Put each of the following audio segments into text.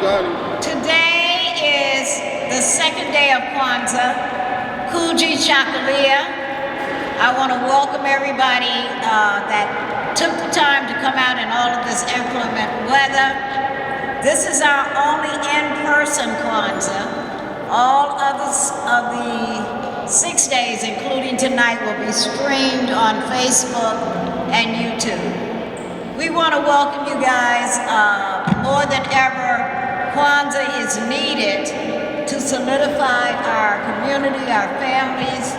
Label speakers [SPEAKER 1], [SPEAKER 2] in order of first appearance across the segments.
[SPEAKER 1] Today is the second day of Kwanzaa, Kuji Chakalia. I want to welcome everybody that took the time to come out in all of this inclement weather. This is our only in-person Kwanzaa. All others of the 6 days, including tonight, will be streamed on Facebook and YouTube. We want to welcome you guys. More than ever, Kwanzaa is needed to solidify our community, our families,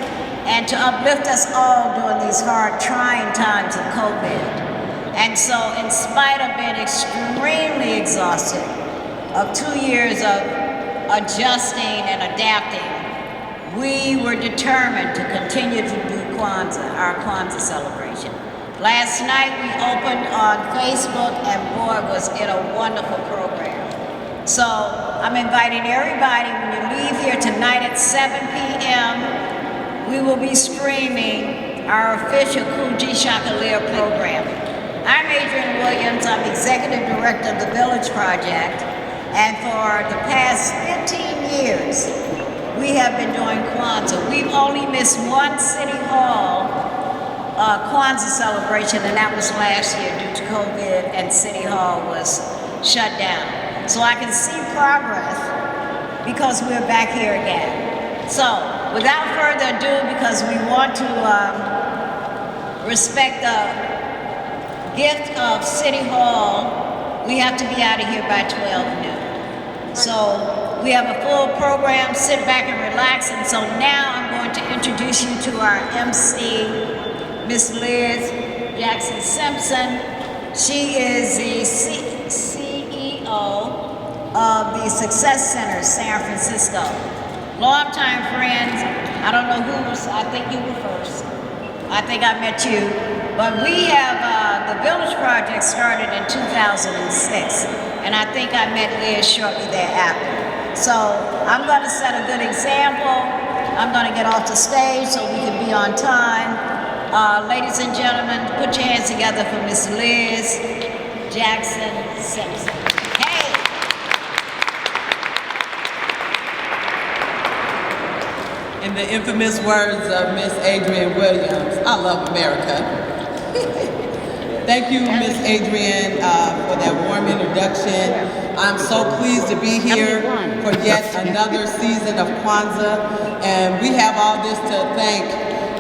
[SPEAKER 1] and to uplift us all during these hard, trying times of COVID. And so, in spite of being extremely exhausted of 2 years of adjusting and adapting, we were determined to continue to do Kwanzaa, our Kwanzaa celebration. Last night we opened on Facebook, and boy, was it a wonderful program. So I'm inviting everybody, when you leave here tonight at 7 p.m., we will be streaming our official Kuji Chakalia program. I'm Adrienne Williams. I'm Executive Director of the Village Project, and for the past 15 years, we have been doing Kwanzaa. We've only missed one City Hall Kwanzaa celebration, and that was last year due to COVID, and City Hall was shut down. So I can see progress because we're back here again. So without further ado, because we want to respect the gift of City Hall, we have to be out of here by 12 noon. So we have a full program. Sit back and relax. And so now I'm going to introduce you to our MC, Miss Liz Jackson Simpson. She is the CEO of the Success Center, San Francisco. Long-time friends. I don't know who was, I think you were first. I think I met you. But we have, the Village Project started in 2006. And I think I met Liz shortly thereafter. So I'm gonna set a good example. I'm gonna get off the stage so we can be on time. Ladies and gentlemen, put your hands together for Miss Liz Jackson Simpson. Hey!
[SPEAKER 2] In the infamous words of Miss Adrienne Williams, I love America. Thank you, Miss Adrienne, for that warm introduction. I'm so pleased to be here for yet another season of Kwanzaa, and we have all this to thank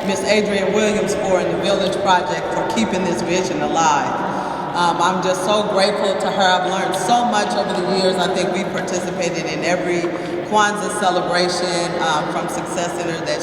[SPEAKER 2] Miss Adrienne Williams for in the Village Project for keeping this vision alive. I'm just so grateful to her. I've learned so much over the years. I think we participated in every Kwanzaa celebration from Success Center that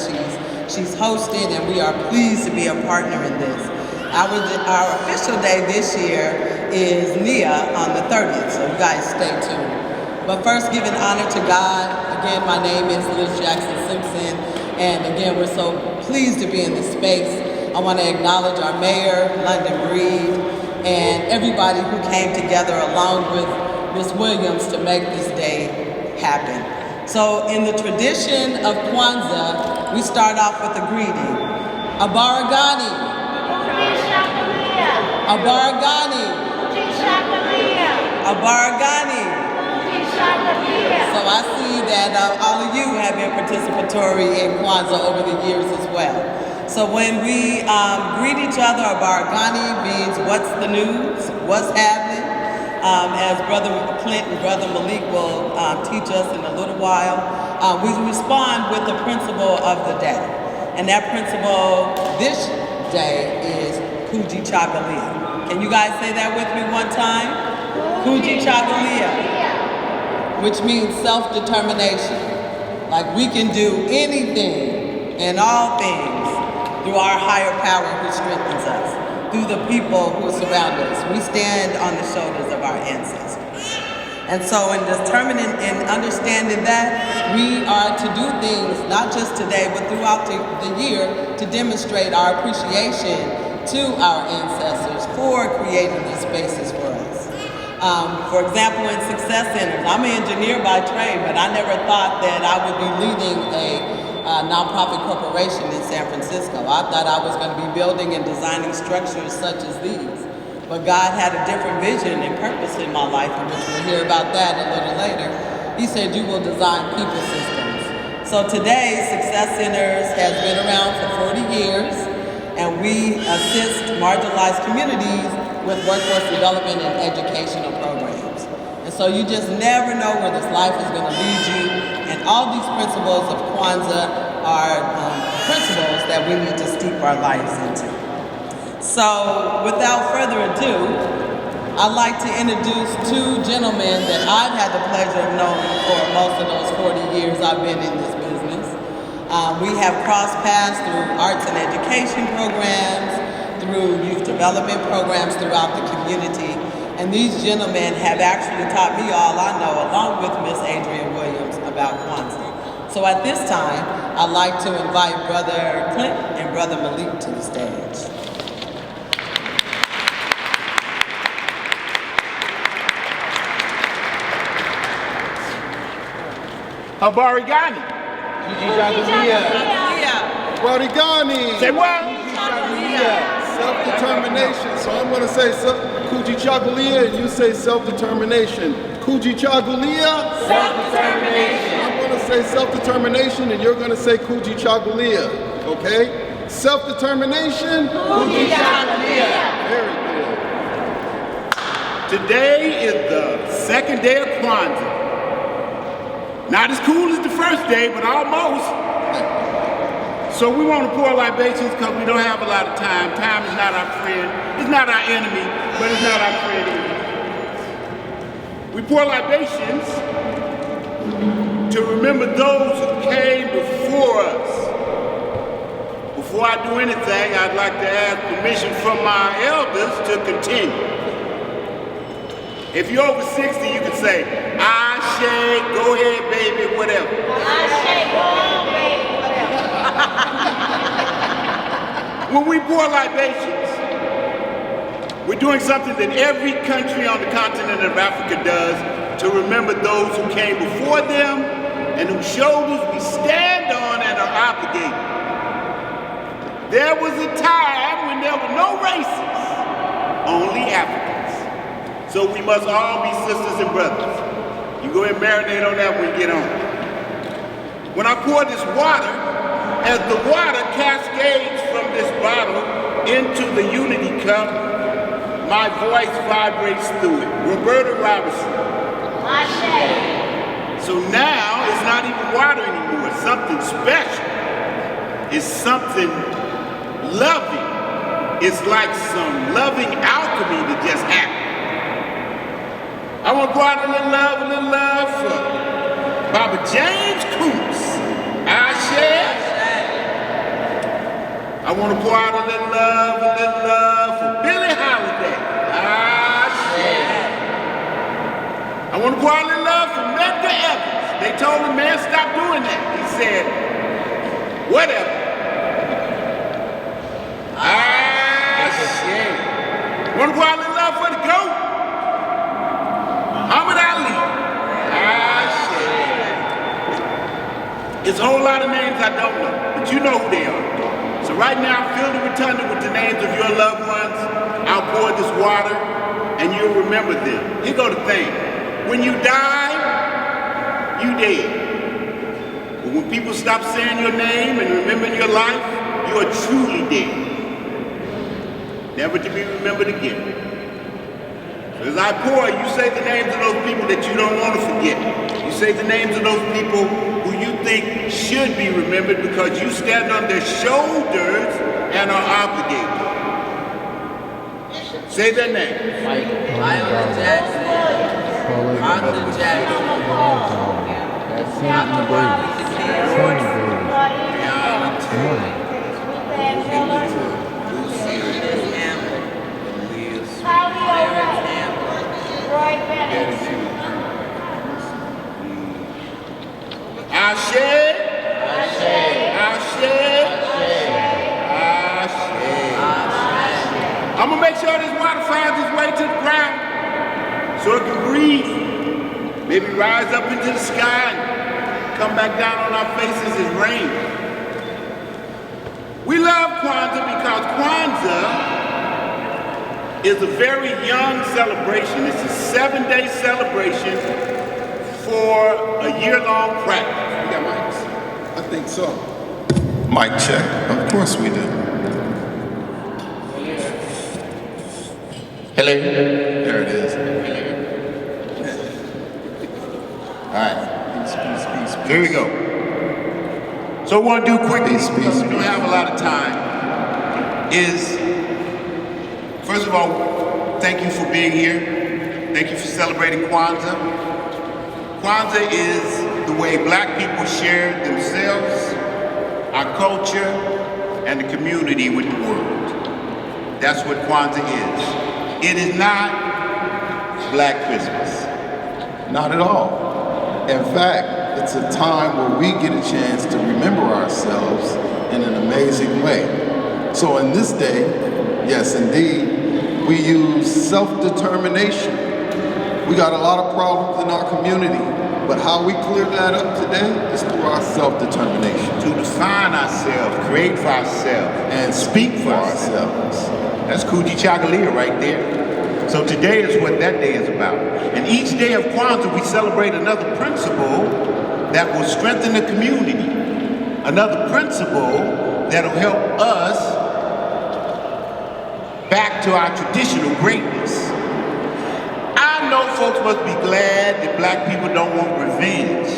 [SPEAKER 2] she's hosted, and we are pleased to be a partner in this. Our official day this year is Nia on the 30th, so you guys stay tuned. But first, giving honor to God. Again, my name is Liz Jackson Simpson, and again, we're so pleased to be in this space. I want to acknowledge our mayor, London Reed, and everybody who came together along with Ms. Williams to make this day happen. So in the tradition of Kwanzaa, we start off with a greeting. Abaragani. Abaragani. Abaragani. So I see that all of you have been participatory in Kwanzaa over the years as well. So when we greet each other, Abaragani means what's the news, what's happening. As Brother Clint and Brother Malik will teach us in a little while, we respond with the principle of the day. And that principle this day is Kuji Chakalia. Can you guys say that with me one time? Kuji Chakalia. Which means self-determination. Like we can do anything and all things through our higher power who strengthens us, through the people who surround us. We stand on the shoulders of our ancestors. And so in determining and understanding that, we are to do things, not just today, but throughout the year, to demonstrate our appreciation to our ancestors for creating these spaces for us. For example, in Success Centers, I'm an engineer by trade, but I never thought that I would be leading a nonprofit corporation in San Francisco. I thought I was going to be building and designing structures such as these. But God had a different vision and purpose in my life, and which we'll hear about that a little later. He said, you will design people systems. So today, Success Centers has been around for 40 years, and we assist marginalized communities with workforce development and educational programs. And so you just never know where this life is going to lead you, and all these principles of Kwanzaa are principles that we need to steep our lives into. So without further ado, I'd like to introduce two gentlemen that I've had the pleasure of knowing for most of those 40 years I've been in this business. We have crossed paths through arts and education programs, through youth development programs throughout the community. And these gentlemen have actually taught me all I know, along with Miss Adrienne Williams, about Kwanzaa. So at this time, I'd like to invite Brother Clint and Brother Malik to the stage.
[SPEAKER 3] Habarigani.
[SPEAKER 4] Warigani.
[SPEAKER 3] Say what?
[SPEAKER 4] Self-determination. So I'm going to say Kujichagulia and you say self-determination. Kujichagulia.
[SPEAKER 3] Self-determination.
[SPEAKER 4] I'm going to say self-determination and you're going to say Kujichagulia. Okay? Self-determination.
[SPEAKER 3] Kujichagulia.
[SPEAKER 4] Very good.
[SPEAKER 3] Today is the second day of Kwanzaa. Not as cool as the first day, but almost. So we want to pour libations because we don't have a lot of time. Time is not our friend. It's not our enemy, but it's not our friend either. We pour libations to remember those who came before us. Before I do anything, I'd like to ask permission from my elders to continue. If you're over 60, you can say, Ashe, go ahead, baby, whatever.
[SPEAKER 1] Ashe, go on, baby, whatever.
[SPEAKER 3] When we pour libations, we're doing something that every country on the continent of Africa does to remember those who came before them and whose shoulders we stand on and are obligated. There was a time when there were no races, only Africans. So we must all be sisters and brothers. You go and marinate on that when you get on. When I pour this water, as the water cascades from this bottle into the unity cup, my voice vibrates through it. Roberta Robertson.
[SPEAKER 1] Ashe.
[SPEAKER 3] So now it's not even water anymore. It's something special. It's something loving. It's like some loving alchemy that just happened. I want to go out a little love for Baba James Coops. Ashe. I want to pour out a little love for Billie Holiday. Ashe. I want to pour out a little love for Medgar Evers. They told him, man, stop doing that. He said, whatever. Ashe. I want to pour out a little love for the GOAT. Muhammad Ali. It's a whole lot of names I don't know, but you know who they are. So right now, fill the rotunda with the names of your loved ones. I'll pour this water, and you'll remember them. Here go the thing. When you die, you dead. But when people stop saying your name and remembering your life, you are truly dead. Never to be remembered again. As I pour, you say the names of those people that you don't want to forget. You say the names of those people who you think should be remembered because you stand on their shoulders and are obligated. Say their names.
[SPEAKER 5] Michael Jackson, Arthur Jackson,
[SPEAKER 3] Ashe, Ashe, Ashe, Ashe. I'm gonna make sure this water finds its way to the ground so it can breathe. Maybe rise up into the sky and come back down on our faces as rain. We love Kwanzaa because Kwanzaa is a very young celebration. It's a 7-day celebration for a year-long practice. We got mics?
[SPEAKER 4] I think so.
[SPEAKER 6] Mic check. Of course we do.
[SPEAKER 3] Hello.
[SPEAKER 6] There it is.
[SPEAKER 3] All right.
[SPEAKER 6] Peace, peace,
[SPEAKER 3] Here we go. So what I want to do quickly,
[SPEAKER 6] Peace,
[SPEAKER 3] because we don't have a lot of time, is, first of all, thank you for being here. Thank you for celebrating Kwanzaa. Kwanzaa is the way black people share themselves, our culture, and the community with the world. That's what Kwanzaa is. It is not Black Christmas.
[SPEAKER 4] Not at all. In fact, it's a time where we get a chance to remember ourselves in an amazing way. So in this day, yes indeed, we use self-determination. We got a lot of problems in our community, but how we clear that up today is through our self-determination.
[SPEAKER 3] To define ourselves, create for ourselves,
[SPEAKER 4] And
[SPEAKER 3] speak for ourselves. That's Kuji Chagalia right there. So today is what that day is about. And each day of Kwanzaa, we celebrate another principle that will strengthen the community. Another principle that will help us back to our traditional greatness. I know folks must be glad that black people don't want revenge.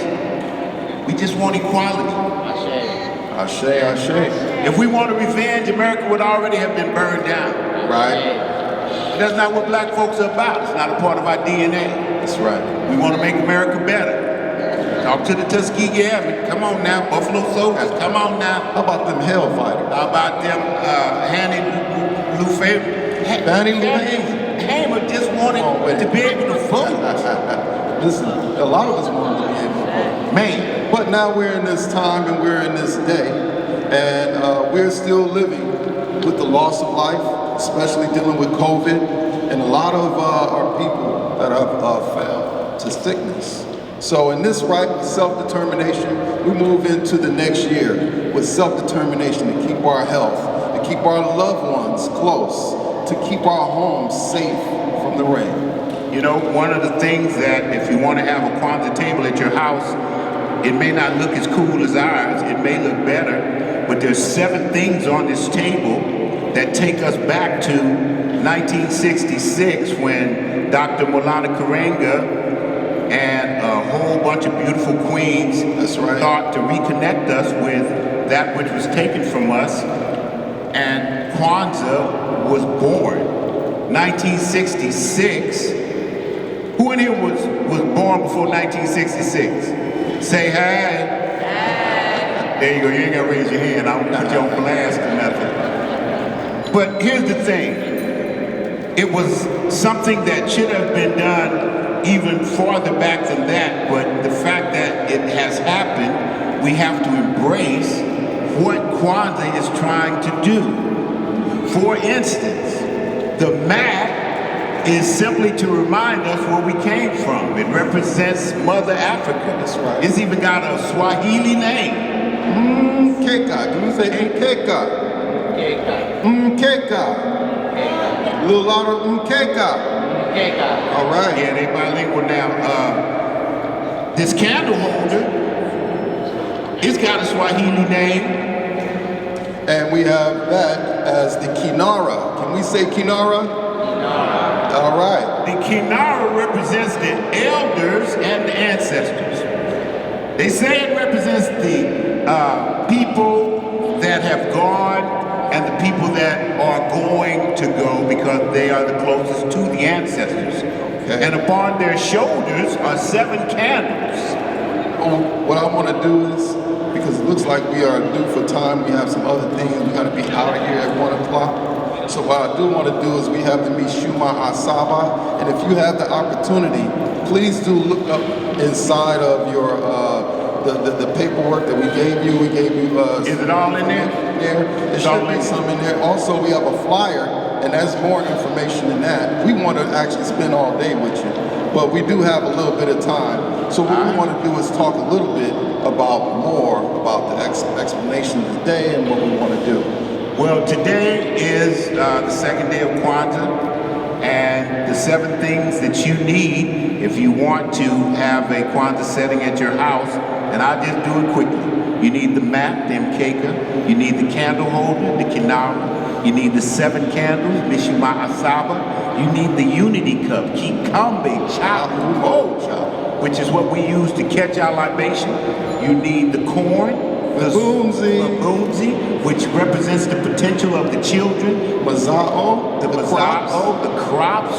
[SPEAKER 3] We just want equality.
[SPEAKER 4] Ashe, ashe.
[SPEAKER 3] If we wanted revenge, America would already have been burned down.
[SPEAKER 4] Right?
[SPEAKER 3] But that's not what black folks are about. It's not a part of our DNA.
[SPEAKER 4] That's right.
[SPEAKER 3] We want to make America better. Talk to the Tuskegee Airmen. Come on now. Buffalo Soldiers. Come on now.
[SPEAKER 4] How about them hellfighters?
[SPEAKER 3] How about them Hanny
[SPEAKER 4] Fannie Lou Hamer.
[SPEAKER 3] Hamer just wanted to be able to vote.
[SPEAKER 4] Listen, a lot of us wanted to be able to vote.
[SPEAKER 3] Man,
[SPEAKER 4] But now we're in this time and we're in this day, and we're still living with the loss of life, especially dealing with COVID, and a lot of our people that have fell to sickness. So in this right with self-determination, we move into the next year with self-determination to keep our health, to keep our loved ones close, to keep our homes safe from the rain.
[SPEAKER 3] you know, one of the things that if you want to have a Kwanzaa table at your house, it may not look as cool as ours, it may look better, but there's 7 things on this table that take us back to 1966 when Dr. Maulana Karenga and a whole bunch of beautiful queens thought to reconnect us with that which was taken from us, and Kwanzaa was born. 1966. Who in here was born before 1966? Say hi. There you go. You ain't got to raise your hand. I don't put you on blast or nothing. But here's the thing. It was something that should have been done even farther back than that. But the fact that it has happened, we have to embrace what Kwanzaa is trying to do. For instance, the map is simply to remind us where we came from. It represents Mother Africa.
[SPEAKER 4] That's right.
[SPEAKER 3] It's even got a Swahili name.
[SPEAKER 4] Keka. Do you say Keka? Keka. A little louder. Keka. All right.
[SPEAKER 3] Yeah, they bilingual now. This candle holder, it's got a Swahili name.
[SPEAKER 4] And we have that as the Kinara. Can we say Kinara? All right.
[SPEAKER 3] The Kinara represents the elders and the ancestors. They say it represents the people that have gone and the people that are going to go because they are the closest to the ancestors.
[SPEAKER 4] Okay.
[SPEAKER 3] And upon their shoulders are 7 candles.
[SPEAKER 4] What I want to do is, because it looks like we are due for time, we have some other things, we got to be out of here at 1 o'clock. So what I do want to do is we have the Mishuma Asaba, and if you have the opportunity, please do look up inside of your the paperwork that we gave you. We gave you.
[SPEAKER 3] Is it all in there?
[SPEAKER 4] There should be some in there. Also, we have a flyer, and there's more information than that. We want to actually spend all day with you, but we do have a little bit of time. So what we want to do is talk a little bit more about the explanation of the day and what we want to do.
[SPEAKER 3] Well, today is the second day of Kwanzaa. and the 7 things that you need if you want to have a Kwanzaa setting at your house. And I'll just do it quickly. You need the mat, the mkeka. You need the candle holder, the kinara. You need the 7 candles, mishima asaba. You need the unity cup, kikambe cha, which is what we use to catch our libation. You need the corn, the boomzi, which represents the potential of the children.
[SPEAKER 4] Mazao,
[SPEAKER 3] The mazao, the crops,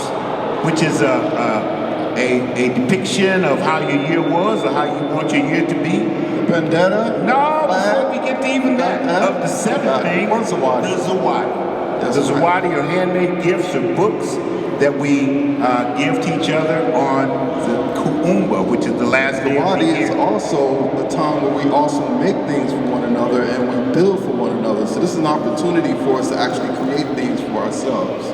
[SPEAKER 3] which is a depiction of how your year was or how you want your year to be.
[SPEAKER 4] Vendetta.
[SPEAKER 3] No, before we get to even that, of the 7 things, the zawadi. The zawadi are handmade gifts or books that we give to each other on the kuumba, which is the last day of the
[SPEAKER 4] Zawadi
[SPEAKER 3] year.
[SPEAKER 4] is also a time where we also make things for one another and we build for one another. So this is an opportunity for us to actually create things for ourselves.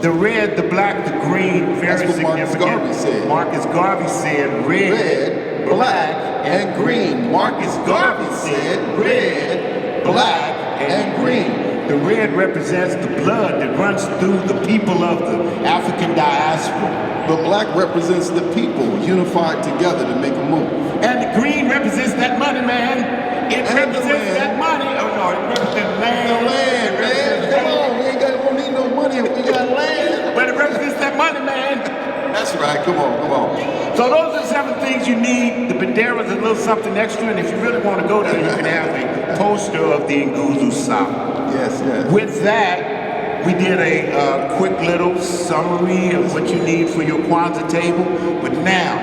[SPEAKER 3] The red, the black, the green, very
[SPEAKER 4] That's what Marcus
[SPEAKER 3] significant.
[SPEAKER 4] Garvey said.
[SPEAKER 3] Marcus Garvey said red, black,
[SPEAKER 4] and green. Marcus Garvey said red, black, and green.
[SPEAKER 3] The red represents the blood that runs through the people of the African diaspora.
[SPEAKER 4] The black represents the people unified together to make a move.
[SPEAKER 3] And the green represents that money, man. It represents that money. Oh no, it represents land.
[SPEAKER 4] The land, man. Come on, we don't need no money if we got land.
[SPEAKER 3] But it represents that money, man.
[SPEAKER 4] That's right. Come on, come on.
[SPEAKER 3] So those are 7 things you need. The bandera is a little something extra, and if you really want to go there, you can have a poster of the Nguzu South.
[SPEAKER 4] Yes, yes.
[SPEAKER 3] With that, we did a quick little summary of what you need for your Kwanzaa table. But now,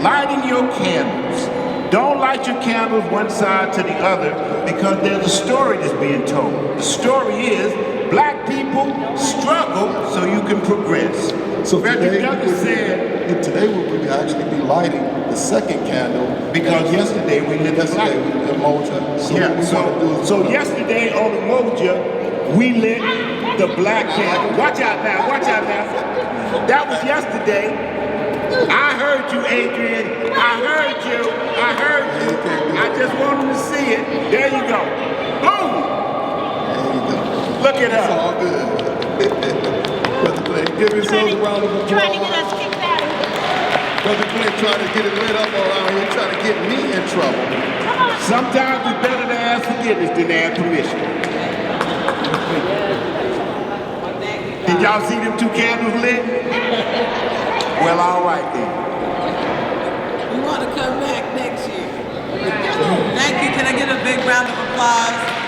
[SPEAKER 3] lighting your candles. Don't light your candles one side to the other because there's a story that's being told. The story is black people struggle so you can progress.
[SPEAKER 4] So
[SPEAKER 3] Frederick Douglass said,
[SPEAKER 4] today we will actually be lighting the 2nd candle
[SPEAKER 3] because yesterday we lit the black.
[SPEAKER 4] The Moja. So
[SPEAKER 3] Yeah,
[SPEAKER 4] what we want to do is
[SPEAKER 3] so yesterday on the Moja, we lit the black candle. Watch out now, watch out now. That was yesterday. I heard you, Adrian. I heard you. I heard you. I just wanted to see it. There you go. Boom!
[SPEAKER 4] There you go.
[SPEAKER 3] Look at
[SPEAKER 4] It's
[SPEAKER 3] her.
[SPEAKER 4] all good. Brother Clay, give yourselves a round of applause.
[SPEAKER 1] Trying to get us kicked out of here.
[SPEAKER 4] Brother Clay trying to get it lit up around here, trying to get me in trouble.
[SPEAKER 3] Sometimes it's better to ask forgiveness than to ask permission. Did y'all see them 2 candles lit? Well, all right then.
[SPEAKER 2] We want to come back next year. Thank you. Can I get a big round of applause?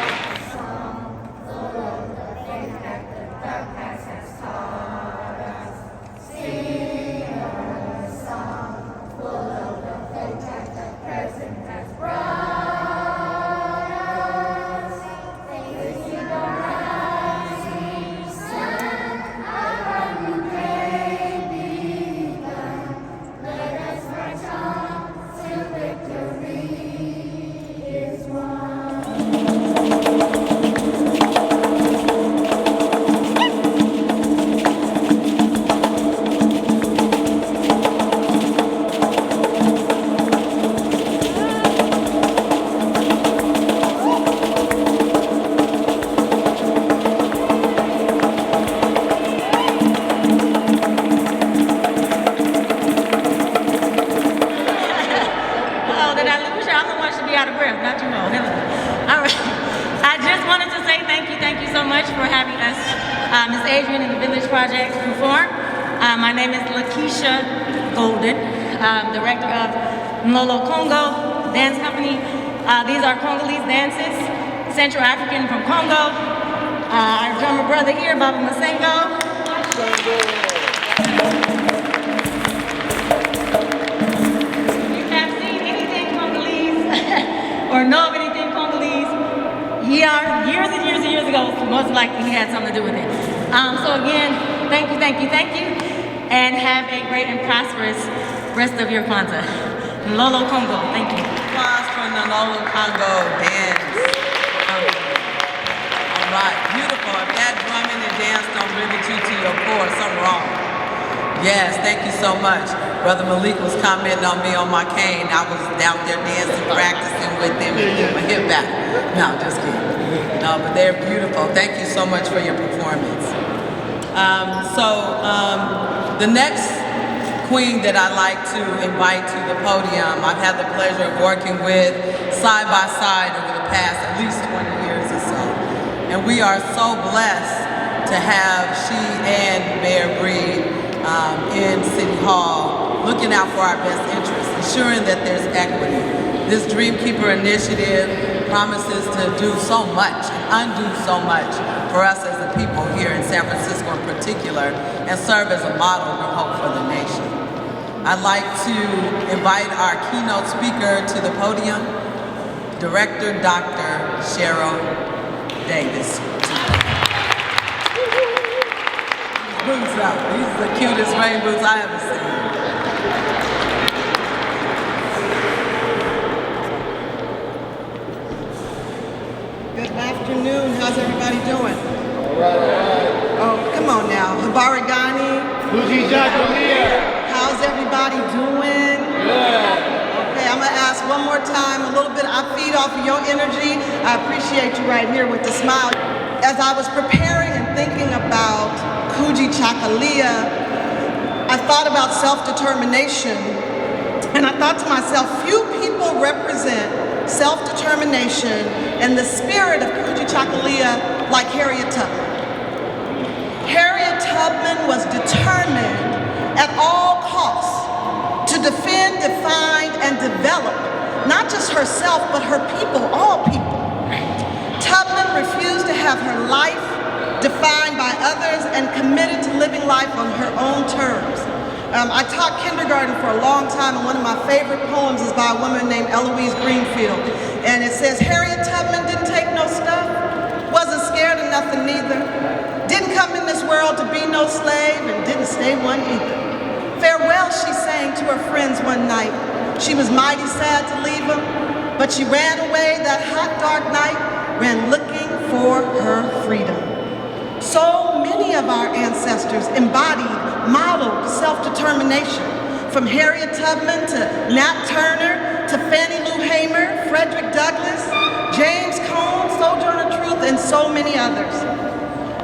[SPEAKER 7] Ms. Adrian and the Village Project perform. My name is Lakeisha Golden, director of Mlolo Congo Dance Company. These are Congolese dances, Central African from Congo. Our drummer brother here, Baba Masengo. If you have seen anything Congolese or know of anything Congolese, years and years and years ago, most likely he had something to do with it. So again, thank you, and have a great and prosperous rest of your Kwanzaa. Lolo Congo, thank you.
[SPEAKER 2] Applause for the Lolo Congo dance. All right, beautiful. If that drumming and dance don't rivet you to your core, something wrong. Yes, thank you so much. Brother Malik was commenting on me on my cane. I was out there dancing, practicing with them and getting my hip back. No, just kidding. No, but they're beautiful. Thank you so much for your performance. The next queen that I'd like to invite to the podium, I've had the pleasure of working with side by side over the past at least 20 years or so. And we are so blessed to have she and Mayor Breed in City Hall looking out for our best interests, ensuring that there's equity. This Dreamkeeper initiative promises to do so much and undo so much for us as a people here in San Francisco in particular, and serve as a model we hope for the nation. I'd like to invite our keynote speaker to the podium, Director Dr. Cheryl Davis. Boots up. These are the cutest rain boots I ever seen.
[SPEAKER 8] Good afternoon. How's everybody doing? All right. Oh, come on now. Habari Ghani. How's everybody doing? Good. Okay, I'm going to ask one more time, a little bit. I feed off of your energy. I appreciate you right here with the smile. As I was preparing and thinking about Kuji Chakalia, I thought about self-determination, and I thought to myself, few people represent self-determination and the spirit of Kuji Chakalia like Harriet Tubman. Harriet Tubman was determined at all costs to defend, define, and develop not just herself, but her people, all people. Tubman refused to have her life defined by others and committed to living life on her own terms. I taught kindergarten for a long time, and one of my favorite poems is by a woman named Eloise Greenfield. And it says, Harriet Tubman didn't take no stuff, wasn't scared of nothing neither, didn't come in this world to be no slave, and didn't stay one either. Farewell, she sang to her friends one night. She was mighty sad to leave them, but she ran away that hot, dark night, ran looking for her freedom. So many of our ancestors embodied, modeled self-determination, from Harriet Tubman to Nat Turner to Fannie Lou Hamer, Frederick Douglass, James Cone, Sojourner Truth, and so many others.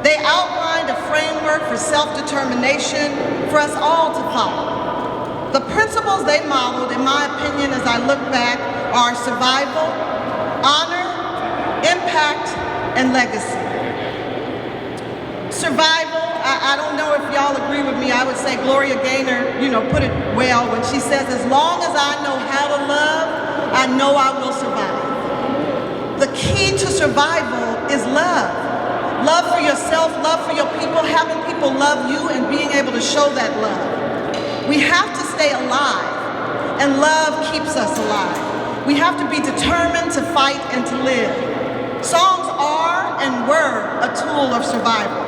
[SPEAKER 8] They outlined a framework for self-determination for us all to follow. The principles they modeled, in my opinion, as I look back, are survival, honor, impact, and legacy. Survival, I don't know if y'all agree with me. I would say Gloria Gaynor, put it well when she says, as long as I know how to love, I know I will survive. The key to survival is love. Love for yourself, love for your people, having people love you and being able to show that love. We have to stay alive, and love keeps us alive. We have to be determined to fight and to live. Songs are and were a tool of survival.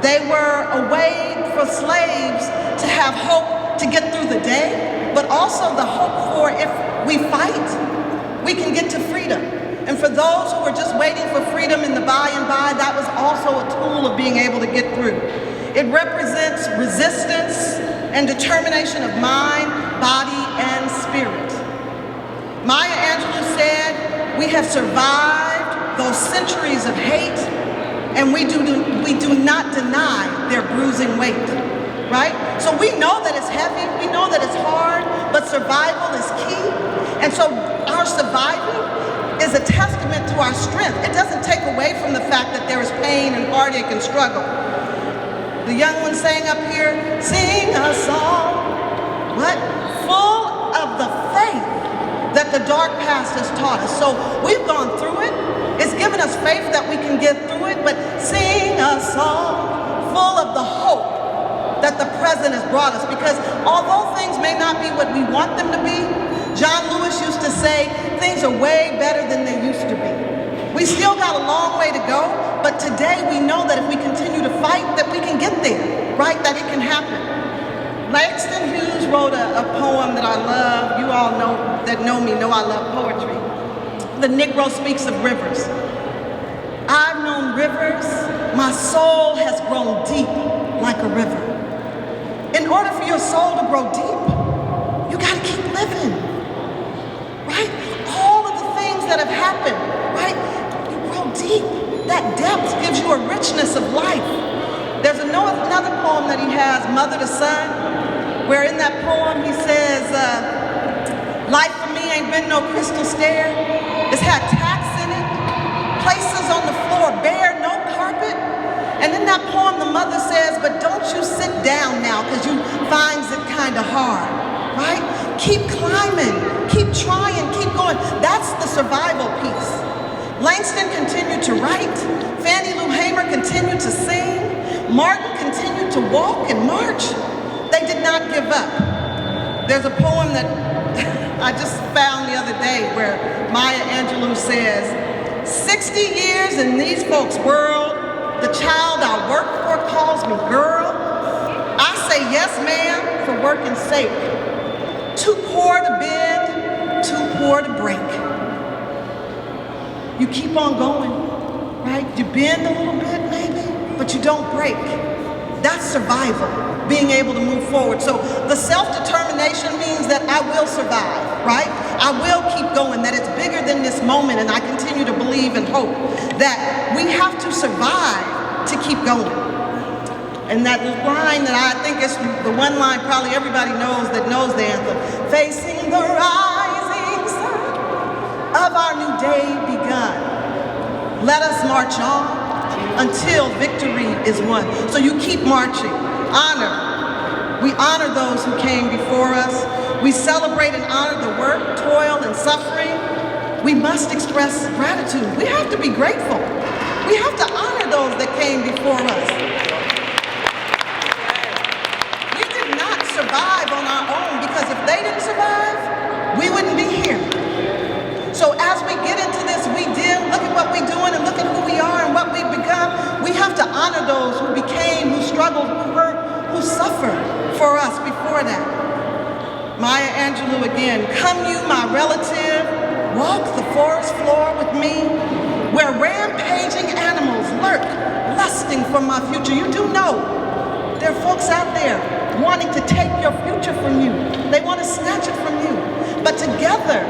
[SPEAKER 8] They were a way for slaves to have hope to get through the day, but also the hope for if we fight, we can get to freedom. And for those who were just waiting for freedom in the by and by, that was also a tool of being able to get through. It represents resistance and determination of mind, body, and spirit. Maya Angelou said, we have survived those centuries of hate, and we do not deny their bruising weight, right? So we know that it's heavy, we know that it's hard, but survival is key. And so our surviving is a testament to our strength. It doesn't take away from the fact that there is pain and heartache and struggle. The young one sang up here, sing a song, what? Full of the faith that the dark past has taught us. So we've gone through it. It's given us faith that we can get through it, but sing a song full of the hope that the present has brought us. Because although things may not be what we want them to be, John Lewis used to say, things are way better than they used to be. We still got a long way to go, but today we know that if we continue to fight, that we can get there, right? That it can happen. Langston Hughes wrote a poem that I love. You all that know me know I love poetry. The Negro speaks of rivers. I've known rivers. My soul has grown deep like a river. In order for your soul to grow deep, you gotta keep living, right? All of the things that have happened, right? You grow deep. That depth gives you a richness of life. There's another poem that he has, Mother to Son, where in that poem he says, life for me ain't been no crystal stair. It's had tacks in it, places on the floor bare, no carpet. And in that poem, the mother says, but don't you sit down now because you finds it kind of hard, right? Keep climbing, keep trying, keep going. That's the survival piece. Langston continued to write. Fannie Lou Hamer continued to sing. Martin continued to walk and march. They did not give up. There's a poem that I just found the other day where Maya Angelou says, 60 years in these folks' world, the child I work for calls me girl. I say yes, ma'am, for working sake. Too poor to bend, too poor to break. You keep on going, right? You bend a little bit maybe, but you don't break. That's survival, being able to move forward. So the self-determination means that I will survive, right? I will keep going, that it's bigger than this moment, and I continue to believe and hope that we have to survive to keep going. And that line that I think is the one line probably everybody knows that knows the anthem, facing the rising sun of our new day begun. Let us march on until victory is won. So you keep marching. Honor. We honor those who came before us. We celebrate and honor the work, toil, and suffering. We must express gratitude. We have to be grateful. We have to honor those that came before us. We did not survive on our own, because if they didn't survive, we wouldn't be here. So as we get into this, we did, look at what we're doing and look at who we are and what we've become. We have to honor those who became, who struggled, who hurt, who suffered for us before that. Maya Angelou again, come you, my relative, walk the forest floor with me, where rampaging animals lurk, lusting for my future. You do know there are folks out there wanting to take your future from you. They want to snatch it from you. But together,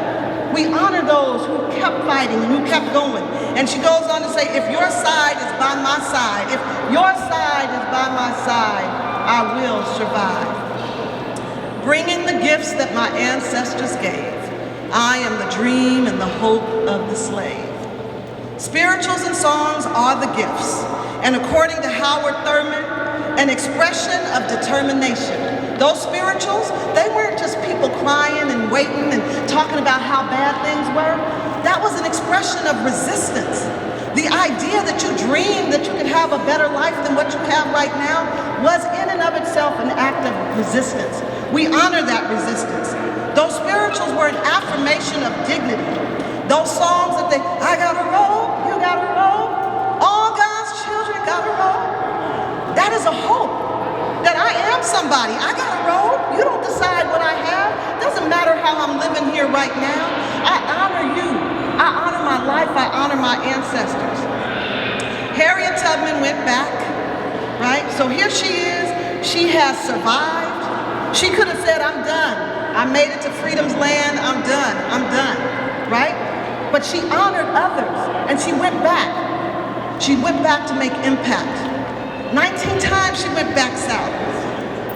[SPEAKER 8] we honor those who kept fighting and who kept going. And she goes on to say, if your side is by my side, if your side is by my side, I will survive. Bringing the gifts that my ancestors gave, I am the dream and the hope of the slave. Spirituals and songs are the gifts, and according to Howard Thurman, an expression of determination. Those spirituals, they weren't just people crying and waiting and talking about how bad things were. That was an expression of resistance. The idea that you dream that you could have a better life than what you have right now was in and of itself an act of resistance. We honor that resistance. Those spirituals were an affirmation of dignity. Those songs that I gotta roll, you gotta roll, all God's children gotta roll. That is a hope that I am somebody. I gotta roll. You don't decide what I have. Doesn't matter how I'm living here right now. I honor you. I honor my life. I honor my ancestors. Harriet Tubman went back, right? So here she is. She has survived. She could have said, I'm done. I made it to freedom's land. I'm done, right? But she honored others, and she went back. She went back to make impact. 19 times she went back south.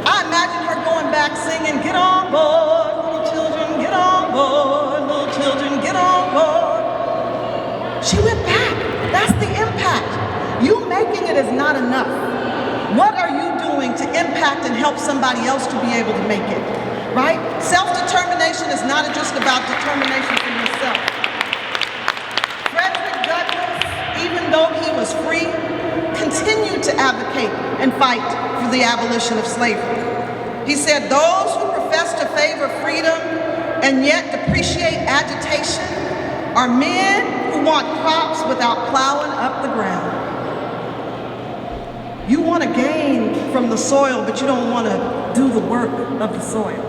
[SPEAKER 8] I imagine her going back singing, get on board, little children, get on board, little children, get on board. She went back. That's the impact. You making it is not enough. What are you doing to impact and help somebody else to be able to make it, right? Self-determination is not just about determination for yourself. Frederick Douglass, even though he was free, continued to advocate and fight for the abolition of slavery. He said, those who profess to favor freedom and yet depreciate agitation are men who want crops without plowing up the ground. You want to gain from the soil, but you don't want to do the work of the soil.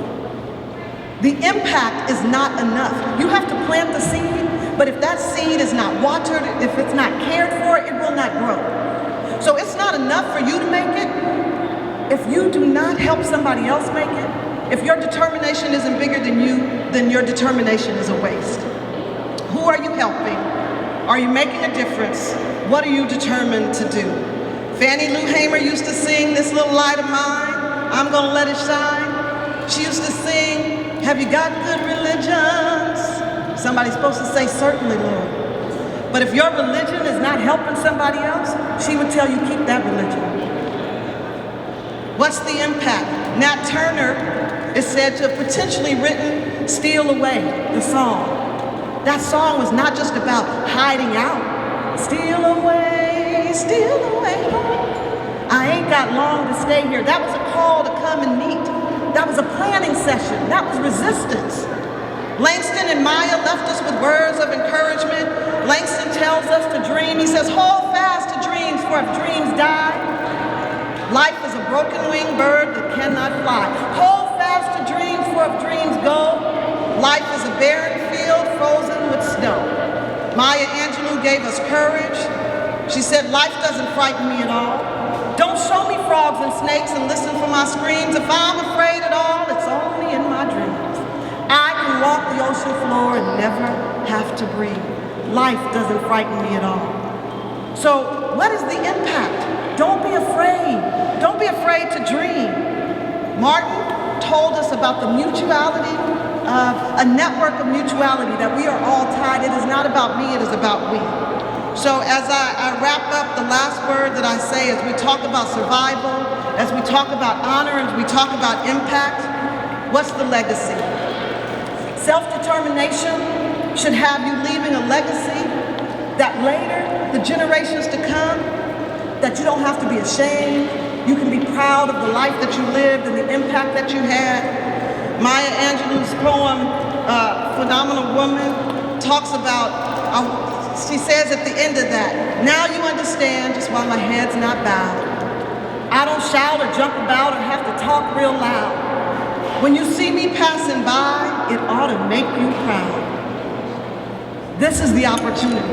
[SPEAKER 8] The impact is not enough. You have to plant the seed, but if that seed is not watered, if it's not cared for, it will not grow. So it's not enough for you to make it. If you do not help somebody else make it, if your determination isn't bigger than you, then your determination is a waste. Who are you helping? Are you making a difference? What are you determined to do? Fannie Lou Hamer used to sing This Little Light of Mine, I'm Gonna Let It Shine. She used to sing, Have you got good religions? Somebody's supposed to say, certainly, Lord. But if your religion is not helping somebody else, she would tell you, keep that religion. What's the impact? Nat Turner is said to have potentially written Steal Away, the song. That song was not just about hiding out. Steal away, I ain't got long to stay here. That was a call to come and meet. That was a planning session. That was resistance. Langston and Maya left us with words of encouragement. Langston tells us to dream. He says, hold fast to dreams, for if dreams die, life is a broken-winged bird that cannot fly. Hold fast to dreams, for if dreams go, life is a barren field frozen with snow. Maya Angelou gave us courage. She said, life doesn't frighten me at all. Don't show me frogs and snakes and listen for my screams. If I'm afraid at all, it's only in my dreams. I can walk the ocean floor and never have to breathe. Life doesn't frighten me at all. So what is the impact? Don't be afraid. Don't be afraid to dream. Martin told us about the mutuality of a network of mutuality, that we are all tied. It is not about me, it is about we. So as I wrap up, the last word that I say, as we talk about survival, as we talk about honor, as we talk about impact, what's the legacy? Self-determination should have you leaving a legacy that later, the generations to come, that you don't have to be ashamed. You can be proud of the life that you lived and the impact that you had. Maya Angelou's poem, Phenomenal Woman, talks about, she says at the end of that, now you understand just why my head's not bowed. I don't shout or jump about or have to talk real loud. When you see me passing by, it ought to make you proud. This is the opportunity.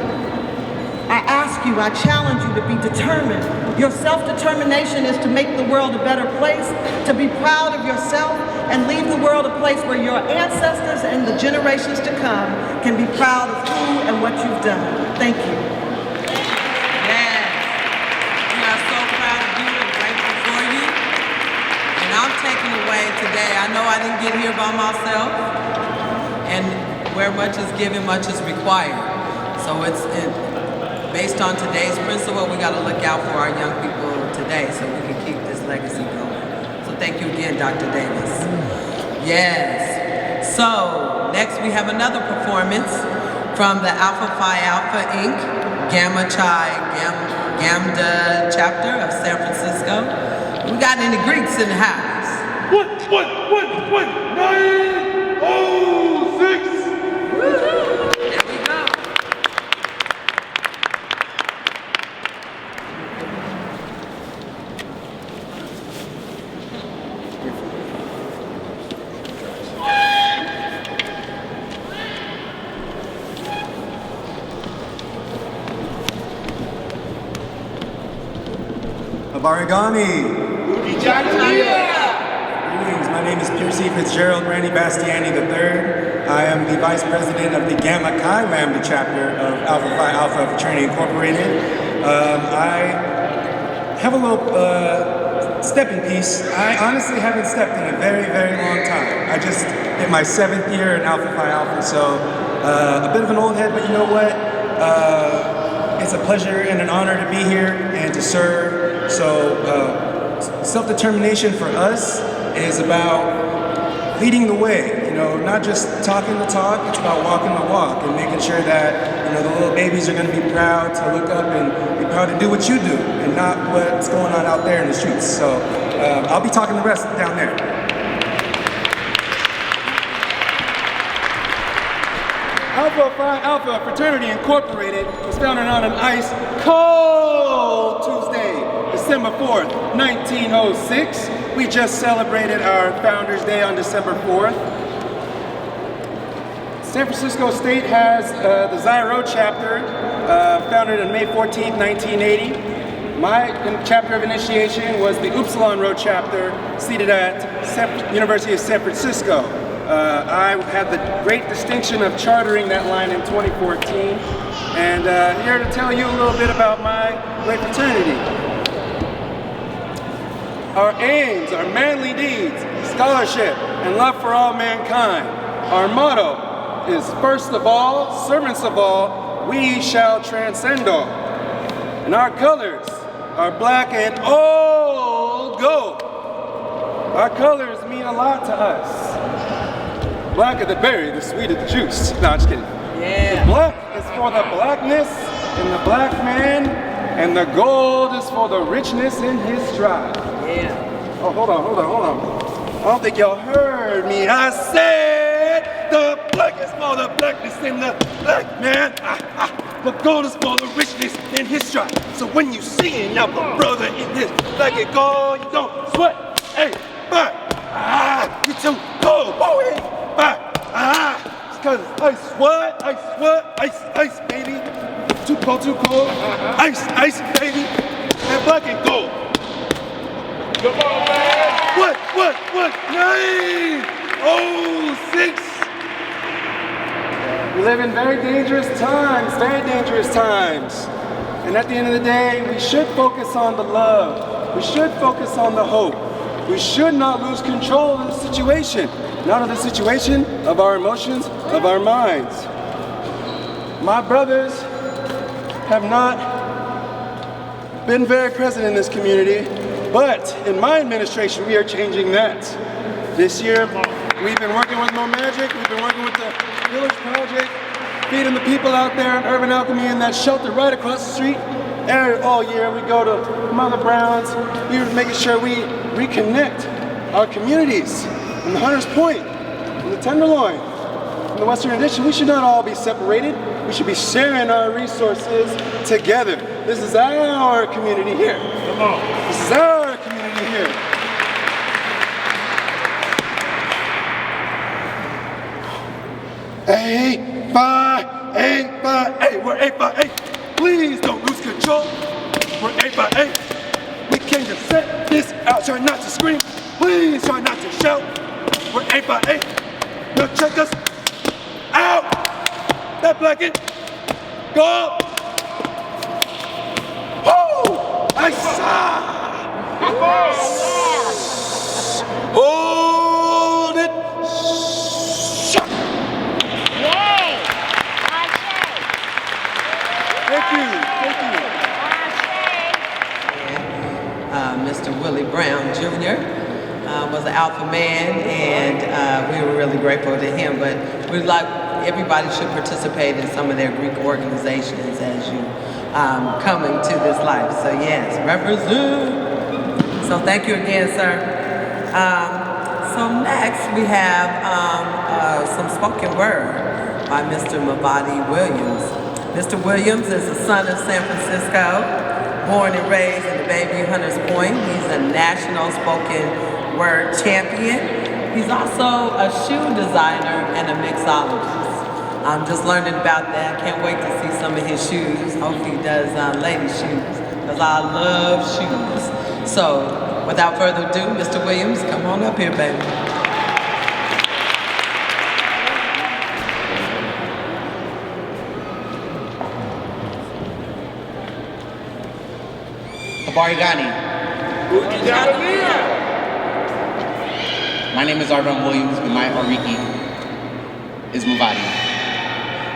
[SPEAKER 8] I ask you, I challenge you to be determined. Your self-determination is to make the world a better place, to be proud of yourself, and leave the world a place where your ancestors and the generations to come can be proud of who and what you've done. Thank you.
[SPEAKER 2] Yes. We are so proud of you and grateful for you. And I'm taking away today, I know I didn't get here by myself, and where much is given, much is required. So it's based on today's principle, we got to look out for our young people today so we can keep this legacy going. So thank you again, Dr. Davis. Yes. So next we have another performance from the Alpha Phi Alpha Inc. Gamma Chi Gamma chapter of San Francisco. We got any Greeks in the house?
[SPEAKER 9] 906.
[SPEAKER 2] There we go.
[SPEAKER 9] Abarigami. Greetings, my name is Piercy Fitzgerald Randy Bastiani III. I am the Vice President of the Gamma Chi Lambda chapter of Alpha Phi Alpha Fraternity Incorporated. I have a little stepping piece. I honestly haven't stepped in a very, very long time. I just hit my 7th year in Alpha Phi Alpha, so a bit of an old head, but you know what? It's a pleasure and an honor to be here and to serve. So self-determination for us is about leading the way, you know, not just talking the talk, it's about walking the walk and making sure that, you know, the little babies are going to be proud to look up and be proud to do what you do and not what's going on out there in the streets. So I'll be talking the rest down there. Alpha Phi Alpha Fraternity Incorporated was founded on an ice cold Tuesday, December 4th, 1906. We just celebrated our Founders Day on December 4th. San Francisco State has the Zyro chapter, founded on May 14th, 1980. My chapter of initiation was the Upsilon Road chapter, seated at University of San Francisco. I had the great distinction of chartering that line in 2014, and here to tell you a little bit about my great fraternity. our aims, our manly deeds, scholarship, and love for all mankind. Our motto is, first of all, servants of all, we shall transcend all. And our colors are black and old gold. Our colors mean a lot to us. Black of the berry, the sweet of the juice. No, I'm just kidding.
[SPEAKER 2] Yeah.
[SPEAKER 9] The black is for the blackness in the black man, and the gold is for the richness in his stride.
[SPEAKER 2] Yeah.
[SPEAKER 9] Oh, hold on. I don't think y'all heard me. I said the black is for the blackness in the black man. The gold is for the richness in his stride. So when you see another brother in his black and gold, you don't sweat. Hey, bye. You too cold, boy. Bye. It's cause ice what? Ice, baby. Too cold. Ice, baby. And black and gold. Come on, man. What? 906. We live in very dangerous times. And at the end of the day, we should focus on the love. We should focus on the hope. We should not lose control of the situation. Not of the situation, of our emotions, of our minds. My brothers have not been very present in this community, but in my administration, we are changing that. This year, we've been working with No Magic, we've been working with the Village Project, feeding the people out there in Urban Alchemy in that shelter right across the street. All year, we go to Mother Brown's, we're making sure we reconnect our communities in the Hunters Point, in the Tenderloin, in the Western Addition. We should not all be separated. We should be sharing our resources together. This is our community here. Come on. This is our community here. Hey, we're 8x8. Please don't lose control. We're 8x8. We came to set this out. Try not to scream. Please try not to shout. We're 8x8. Now check us out. That black and gold. Oh, I saw. Hold it. Shut.
[SPEAKER 1] Yay!
[SPEAKER 9] Thank you.
[SPEAKER 2] Mr. Willie Brown Jr. Was an alpha man, and we were really grateful to him. But we'd like everybody should participate in some of their Greek organizations as you come into this life. So yes, represent. So thank you again, sir. So next we have some spoken word by Mr. Mavadi Williams. Mr. Williams is the son of San Francisco, born and raised in the Bayview Hunters Point. He's a national spoken word champion. He's also a shoe designer and a mixologist. I'm just learning about that. Can't wait to see some of his shoes. Hope he does lady shoes, because I love shoes. So without further ado, Mr. Williams, come on up here, baby.
[SPEAKER 10] Barigani. My name is Arvon Williams, and my Ariki is Muvadi.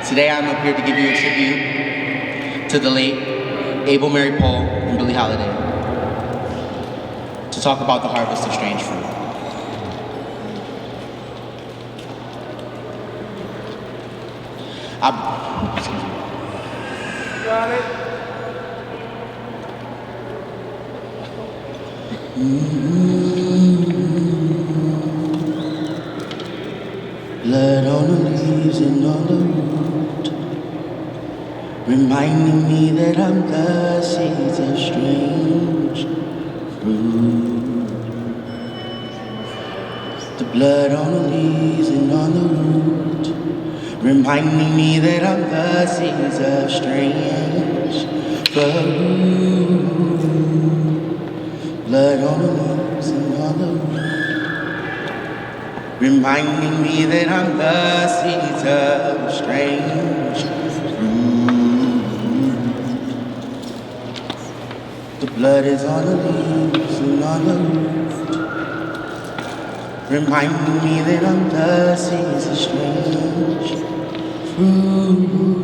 [SPEAKER 10] Today I'm up here to give you a tribute to the late Abel Mary Paul and Billie Holiday, to talk about the harvest of strange fruit.
[SPEAKER 9] Got it.
[SPEAKER 10] Blood on the leaves and on the root, reminding me that I'm the seeds of strange fruit. The blood on the leaves and on the root, reminding me that I'm the seeds of strange fruit. Blood on the leaves and on the root, reminding me that I'm the seeds of strange fruit. The Blood is on the leaves and on the roof, reminding me that I'm thirsty as a strange fruit.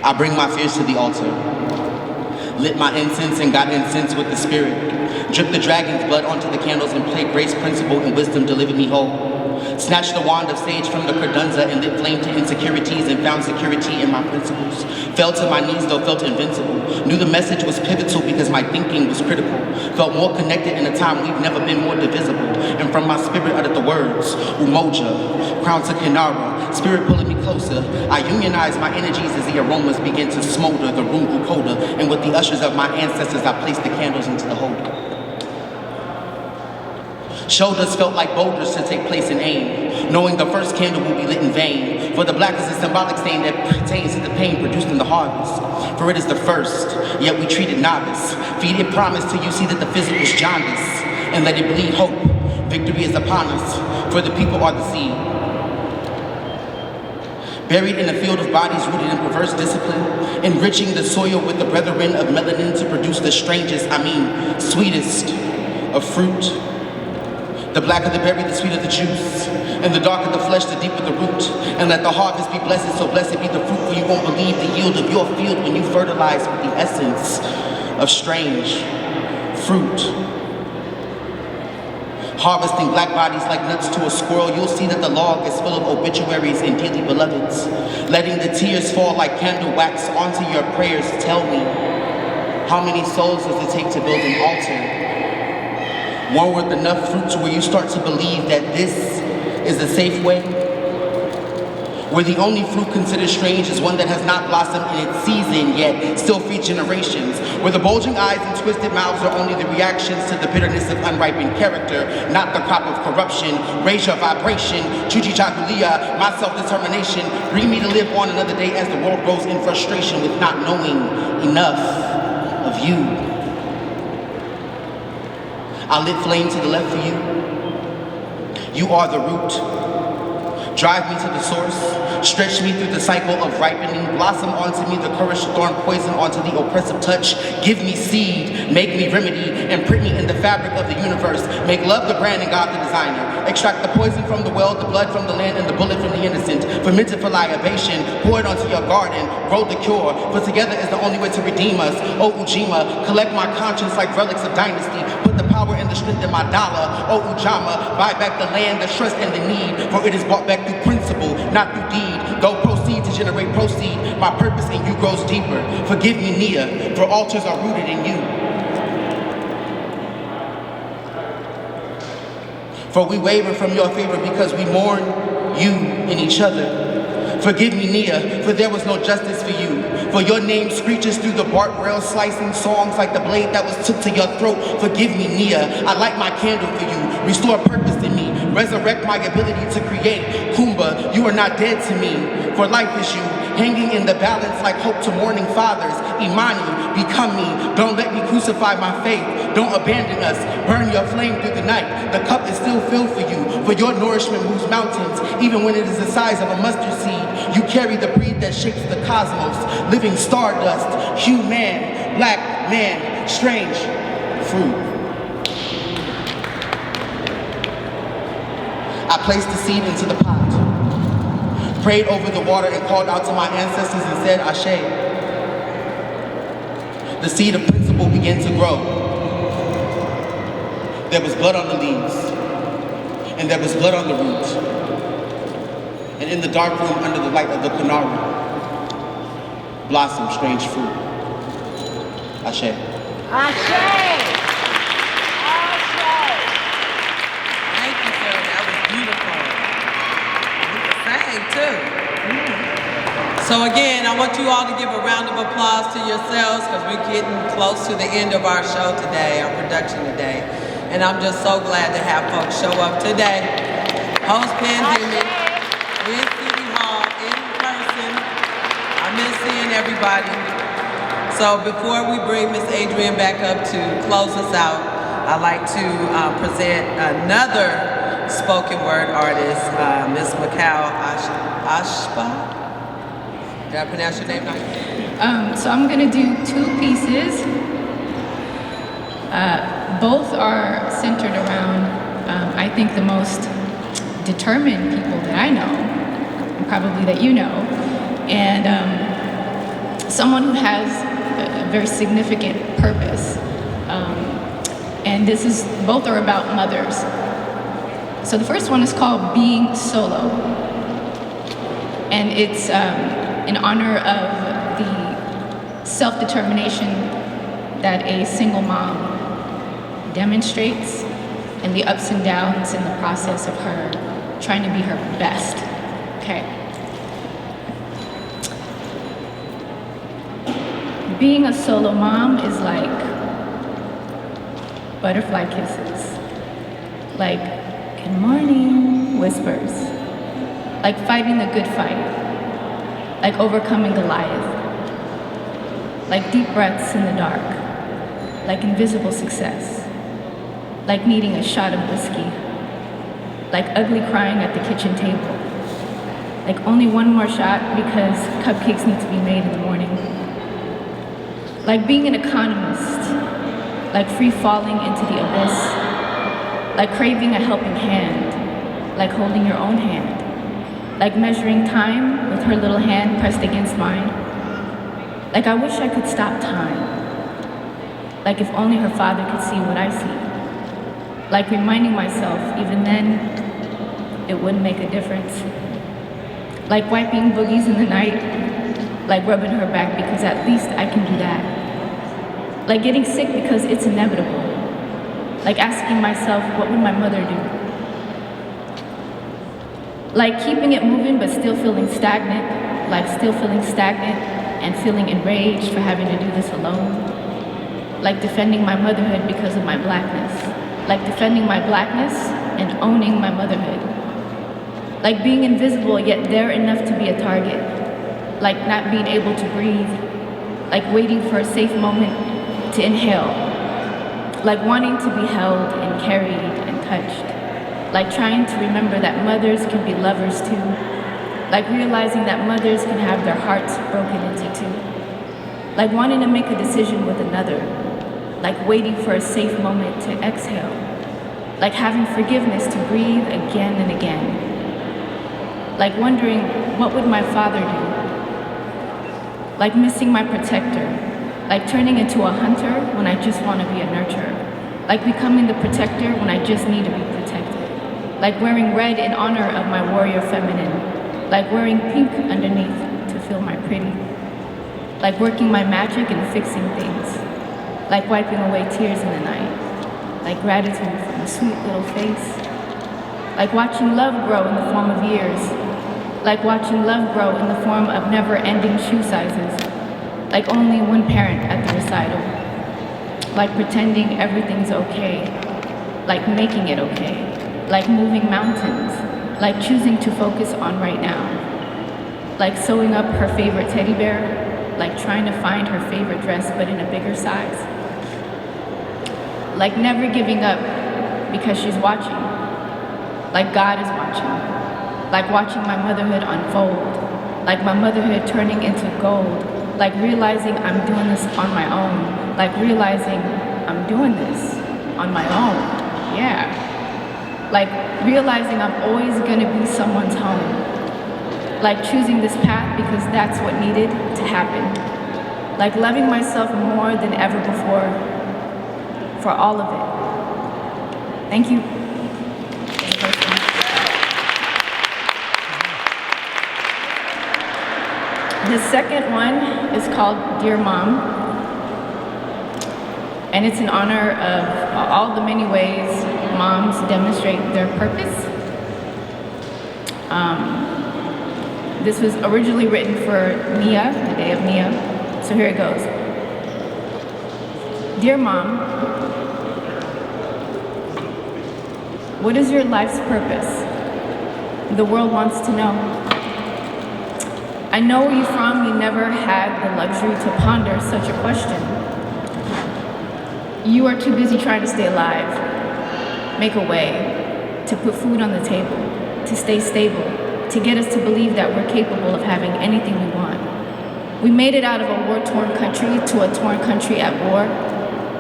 [SPEAKER 10] I bring my fears to the altar, lit my incense and got incensed with the spirit, dripped the dragon's blood onto the candles and played grace, principle, and wisdom delivered me whole. Snatched the wand of sage from the credenza and lit flame to insecurities and found security in my principles. Fell to my knees though felt invincible. Knew the message was pivotal because my thinking was critical. Felt more connected in a time we've never been more divisible. And from my spirit uttered the words, Umoja, crown to Kinara, spirit pulling me closer. I unionized my energies as the aromas began to smolder the room grew colder. And with the ushers of my ancestors, I placed the candles into the holder. Shoulders felt like boulders to take place in aim, knowing the first candle will be lit in vain. For the black is a symbolic stain that pertains to the pain produced in the harvest. For it is the first, yet we treat it novice. Feed it promise till you see that the physical's jaundice, and let it bleed hope. Victory is upon us, for the people are the seed. Buried in a field of bodies rooted in perverse discipline, enriching the soil with the brethren of melanin to produce the strangest, sweetest of fruit. The blacker the berry, the sweeter the juice. And the darker the flesh, the deeper the root. And let the harvest be blessed, so blessed be the fruit, for you won't believe the yield of your field when you fertilize with the essence of strange fruit. Harvesting black bodies like nuts to a squirrel, you'll see that the log is full of obituaries and dearly beloveds. Letting the tears fall like candle wax onto your prayers. Tell me, how many souls does it take to build an altar? One with enough fruit to where you start to believe that this is a safe way? Where the only fruit considered strange is one that has not blossomed in its season yet still feeds generations. Where the bulging eyes and twisted mouths are only the reactions to the bitterness of unripened character, not the crop of corruption. Raise your vibration, Chuchi Chakulia, my self-determination. Bring me to live on another day as the world grows in frustration with not knowing enough of you. I lit flame to the left for you. You are the root. Drive me to the source. Stretch me through the cycle of ripening. Blossom onto me the courage to thorn poison onto the oppressive touch. Give me seed, make me remedy, and print me in the fabric of the universe. Make love the brand and God the designer. Extract the poison from the well, the blood from the land, and the bullet from the innocent. Ferment it for libation. Pour it onto your garden. Grow the cure. For together is the only way to redeem us. O Ujima, collect my conscience like relics of dynasty. Put the power and the strength in my dollar. O Ujama, buy back the land, the trust, and the need. For it is bought back through principle, not through deed. Though proceed to generate proceed, my purpose in you grows deeper. Forgive me, Nia, for altars are rooted in you. For we waver from your favor because we mourn you in each other. Forgive me, Nia, for there was no justice for you. For your name screeches through the bark rail, slicing songs like the blade that was took to your throat. Forgive me, Nia, I light my candle for you. Restore purpose in me. Resurrect my ability to create. Kumba, you are not dead to me. For life is you, hanging in the balance like hope to mourning fathers. Imani, become me. Don't let me crucify my faith. Don't abandon us. Burn your flame through the night. The cup is still filled for you. For your nourishment moves mountains, even when it is the size of a mustard seed. You carry the breed that shapes the cosmos. Living stardust, human, black man, strange fruit. I placed the seed into the pot, prayed over the water and called out to my ancestors and said, Ashe. The seed of principle began to grow. There was blood on the leaves, and there was blood on the root. And in the dark room under the light of the Kunara, blossomed strange fruit. Ashe.
[SPEAKER 1] Ashe.
[SPEAKER 2] Too. So again, I want you all to give a round of applause to yourselves because we're getting close to the end of our show today, our production today. And I'm just so glad to have folks show up today, post-pandemic, in City Hall, in person. I miss seeing everybody. So before we bring Miss Adrienne back up to close us out, I'd like to present another spoken word artist, Miss Macau Ashba. Did I pronounce your name right?
[SPEAKER 11] So I'm gonna do two pieces. Both are centered around, I think, the most determined people that I know, and probably that you know, and someone who has a very significant purpose. And both are about mothers. So the first one is called Being Solo. And it's in honor of the self-determination that a single mom demonstrates and the ups and downs in the process of her trying to be her best. Okay. Being a solo mom is like butterfly kisses, like good morning whispers, like fighting the good fight, like overcoming Goliath, like deep breaths in the dark, like invisible success, like needing a shot of whiskey, like ugly crying at the kitchen table, like only one more shot because cupcakes need to be made in the morning, like being an economist, like free falling into the abyss, like craving a helping hand, like holding your own hand, like measuring time with her little hand pressed against mine, like I wish I could stop time, like if only her father could see what I see, like reminding myself even then it wouldn't make a difference, like wiping boogies in the night, like rubbing her back because at least I can do that, like getting sick because it's inevitable, like asking myself what would my mother do, like keeping it moving but still feeling stagnant, and feeling enraged for having to do this alone, like defending my motherhood because of my blackness, like defending my blackness and owning my motherhood, like being invisible yet there enough to be a target, like not being able to breathe, like waiting for a safe moment to inhale, like wanting to be held and carried and touched, like trying to remember that mothers can be lovers too, like realizing that mothers can have their hearts broken into two, like wanting to make a decision with another, like waiting for a safe moment to exhale, like having forgiveness to breathe again and again, like wondering what would my father do, like missing my protector, like turning into a hunter when I just want to be a nurturer, like becoming the protector when I just need to be protected, like wearing red in honor of my warrior feminine, like wearing pink underneath to feel my pretty, like working my magic and fixing things, like wiping away tears in the night, like gratitude from a sweet little face, like watching love grow in the form of years, like watching love grow in the form of never-ending shoe sizes, like only one parent at the recital, like pretending everything's okay, like making it okay, like moving mountains, like choosing to focus on right now, like sewing up her favorite teddy bear, like trying to find her favorite dress but in a bigger size, like never giving up because she's watching, like God is watching, like watching my motherhood unfold, like my motherhood turning into gold, like realizing I'm doing this on my own, like realizing I'm doing this on my own, yeah. Like realizing I'm always gonna be someone's home, like choosing this path because that's what needed to happen, like loving myself more than ever before for all of it. Thank you. The second one is called Dear Mom, and it's in honor of all the many ways moms demonstrate their purpose. This was originally written for Nia, the day of Nia, so here it goes. Dear Mom, what is your life's purpose? The world wants to know. I know where you're from, you never had the luxury to ponder such a question. You are too busy trying to stay alive, make a way, to put food on the table, to stay stable, to get us to believe that we're capable of having anything we want. We made it out of a war-torn country to a torn country at war.